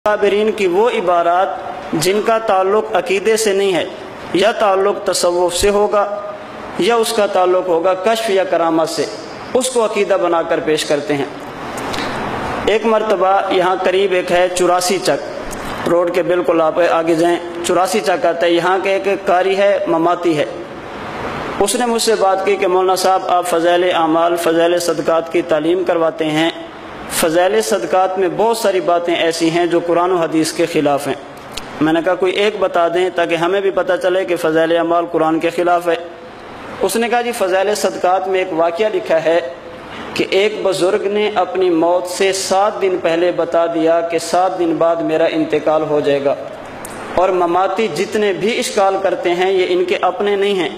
صابرین کی وہ عبارات جن کا تعلق عقیدے سے نہیں ہے، یا تعلق تصوف سے ہوگا یا اس کا تعلق ہوگا کشف یا کرامت سے، اس کو عقیدہ بنا کر پیش کرتے ہیں۔ ایک مرتبہ یہاں قریب ایک ہے 84 چک، روڈ کے بالکل آپ آگے جائیں 84 چک آتا ہے، یہاں کے ایک قاری ہے مماتی ہے، اس نے مجھ سے بات کی کہ مولانا صاحب آپ فضائل اعمال فضائل صدقات کی تعلیم کرواتے ہیں، فضائل صدقات میں بہت ساری باتیں ایسی ہیں جو قرآن و حدیث کے خلاف ہیں۔ میں نے کہا کوئی ایک بتا دیں تاکہ ہمیں بھی پتہ چلے کہ فضائل اعمال قرآن کے خلاف ہے۔ اس نے کہا جی فضائل صدقات میں ایک واقعہ لکھا ہے کہ ایک بزرگ نے اپنی موت سے 7 دن پہلے بتا دیا کہ 7 دن بعد میرا انتقال ہو جائے گا، اور مماتی جتنے بھی اشکال کرتے ہیں یہ ان کے اپنے نہیں ہیں،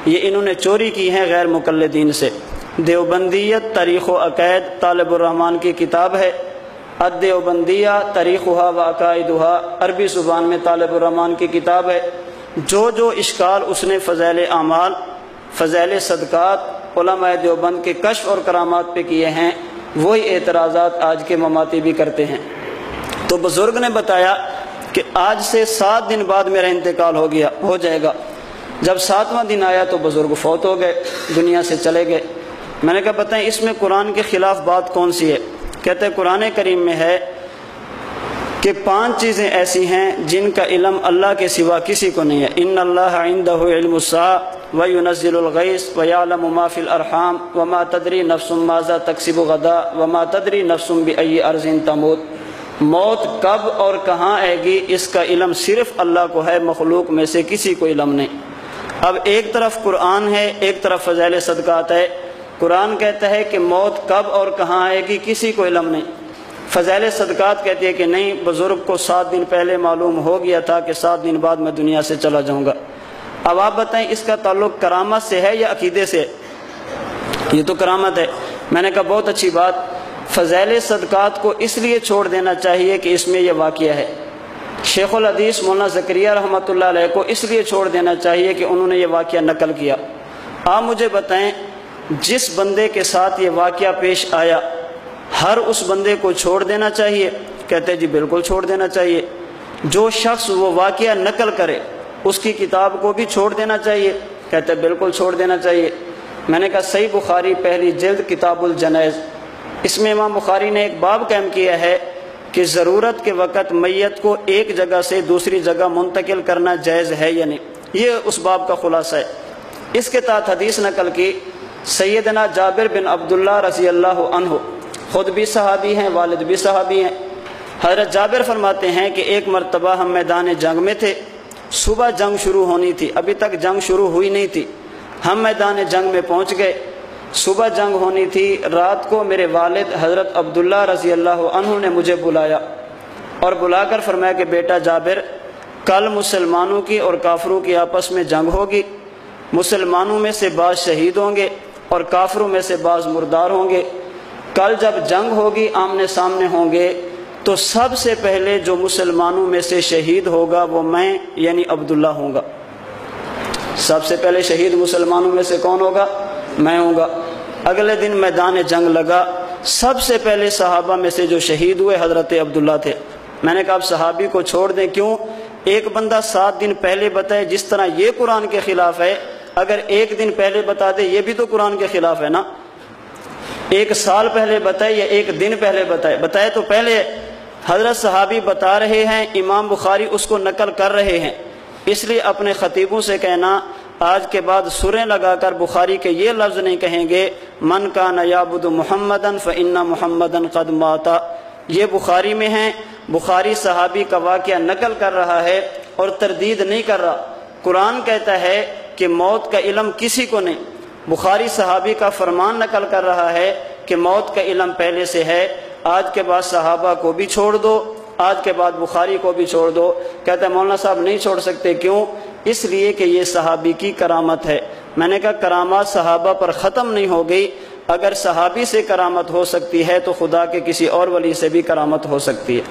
یہ انہوں نے چوری کی ہیں غیر مقلدین سے۔ دیوبندیت تاریخ و عقائد طالب الرحمن کی کتاب ہے، الدیوبندیہ تاریخها و عقائدها، عربی زبان میں طالب الرحمن کی کتاب ہے۔ جو اشکال اس نے فضائل اعمال فضائل صدقات علماء دیوبند کے کشف اور کرامات پہ کیے ہیں، وہی اعتراضات آج کے مماتی بھی کرتے ہیں۔ تو بزرگ نے بتایا کہ آج سے 7 دن بعد میرا انتقال ہو جائے گا۔ جب 7واں دن آیا تو بزرگ فوت ہو گئے، دنیا سے چلے گئے۔ میں نے کہا بتائیں اس میں قرآن کے خلاف بات کون سی ہے؟ کہتے ہیں قرآن کریم میں ہے کہ 5 چیزیں ایسی ہیں جن کا علم اللہ کے سوا کسی کو نہیں ہے۔ ان اللہ عنده علم الساعة وينزل الغیث ويعلم ما في الارحام وما تدری نفس ماذا تکسب غدا وما تدری نفس بأي ارض تموت۔ موت کب اور کہاں آئے گی اس کا علم صرف اللہ کو ہے، مخلوق میں سے کسی کو علم نہیں۔ اب ایک طرف قرآن ہے، ایک طرف فضائل صدقات ہے۔ قرآن کہتا ہے کہ موت کب اور کہاں آئے گی کسی کو علم نہیں، فضائل صدقات کہتی ہے کہ نہیں، بزرگ کو 7 دن پہلے معلوم ہو گیا تھا کہ 7 دن بعد میں دنیا سے چلا جاؤں گا۔ اب آپ بتائیں اس کا تعلق کرامت سے ہے یا عقیدے سے؟ یہ تو کرامت ہے۔ میں نے کہا بہت اچھی بات، فضائل صدقات کو اس لیے چھوڑ دینا چاہیے کہ اس میں یہ واقعہ ہے۔ شیخ الحدیث مولانا زکریہ رحمۃ اللہ علیہ کو اس لیے چھوڑ دینا چاہیے کہ انہوں نے یہ واقعہ نقل کیا۔ آپ مجھے بتائیں جس بندے کے ساتھ یہ واقعہ پیش آیا ہر اس بندے کو چھوڑ دینا چاہیے؟ کہتے جی بالکل چھوڑ دینا چاہیے۔ جو شخص وہ واقعہ نقل کرے اس کی کتاب کو بھی چھوڑ دینا چاہیے؟ کہتے بالکل چھوڑ دینا چاہیے۔ میں نے کہا صحیح بخاری پہلی جلد کتاب الجنائز، اس میں امام بخاری نے ایک باب قائم کیا ہے کہ ضرورت کے وقت میت کو ایک جگہ سے دوسری جگہ منتقل کرنا جائز ہے یا نہیں، یہ اس باب کا خلاصہ ہے۔ اس کے تحت حدیث نقل کی سیدنا جابر بن عبداللہ رضی اللہ عنہ، خود بھی صحابی ہیں والد بھی صحابی ہیں۔ حضرت جابر فرماتے ہیں کہ ایک مرتبہ ہم میدان جنگ میں تھے، صبح جنگ شروع ہونی تھی، ابھی تک جنگ شروع ہوئی نہیں تھی، ہم میدان جنگ میں پہنچ گئے، صبح جنگ ہونی تھی۔ رات کو میرے والد حضرت عبداللہ رضی اللہ عنہ نے مجھے بلایا اور بلا کر فرمایا کہ بیٹا جابر، کل مسلمانوں کی اور کافروں کی آپس میں جنگ ہوگی، مسلمانوں میں سے بعض شہید ہوں گے اور کافروں میں سے بعض مردار ہوں گے۔ کل جب جنگ ہوگی آمنے سامنے ہوں گے تو سب سے پہلے جو مسلمانوں میں سے شہید ہوگا وہ میں یعنی عبداللہ ہوں گا۔ سب سے پہلے شہید مسلمانوں میں سے کون ہوگا؟ میں ہوں گا۔ اگلے دن میدان جنگ لگا، سب سے پہلے صحابہ میں سے جو شہید ہوئے حضرت عبداللہ تھے۔ میں نے کہا اب صحابی کو چھوڑ دیں، کیوں؟ ایک بندہ 7 دن پہلے بتائے، جس طرح یہ قرآن کے خلاف ہے، اگر ایک دن پہلے بتا دے یہ بھی تو قرآن کے خلاف ہے نا۔ 1 سال پہلے بتائے یا 1 دن پہلے بتائے تو پہلے حضرت صحابی بتا رہے ہیں، امام بخاری اس کو نقل کر رہے ہیں، اس لیے اپنے خطیبوں سے کہنا آج کے بعد سریں لگا کر بخاری کے یہ لفظ نہیں کہیں گے من کان یعبد محمدا فإن محمدا قد مات۔ یہ بخاری میں ہیں، بخاری صحابی کا واقعہ نقل کر رہا ہے اور تردید نہیں کر رہا۔ قرآن کہتا ہے کہ موت کا علم کسی کو نہیں، بخاری صحابی کا فرمان نقل کر رہا ہے کہ موت کا علم پہلے سے ہے۔ آج کے بعد صحابہ کو بھی چھوڑ دو، آج کے بعد بخاری کو بھی چھوڑ دو۔ کہتا ہے مولانا صاحب نہیں چھوڑ سکتے، کیوں؟ اس لیے کہ یہ صحابی کی کرامت ہے۔ میں نے کہا کرامات صحابہ پر ختم نہیں ہو گئی، اگر صحابی سے کرامت ہو سکتی ہے تو خدا کے کسی اور ولی سے بھی کرامت ہو سکتی ہے۔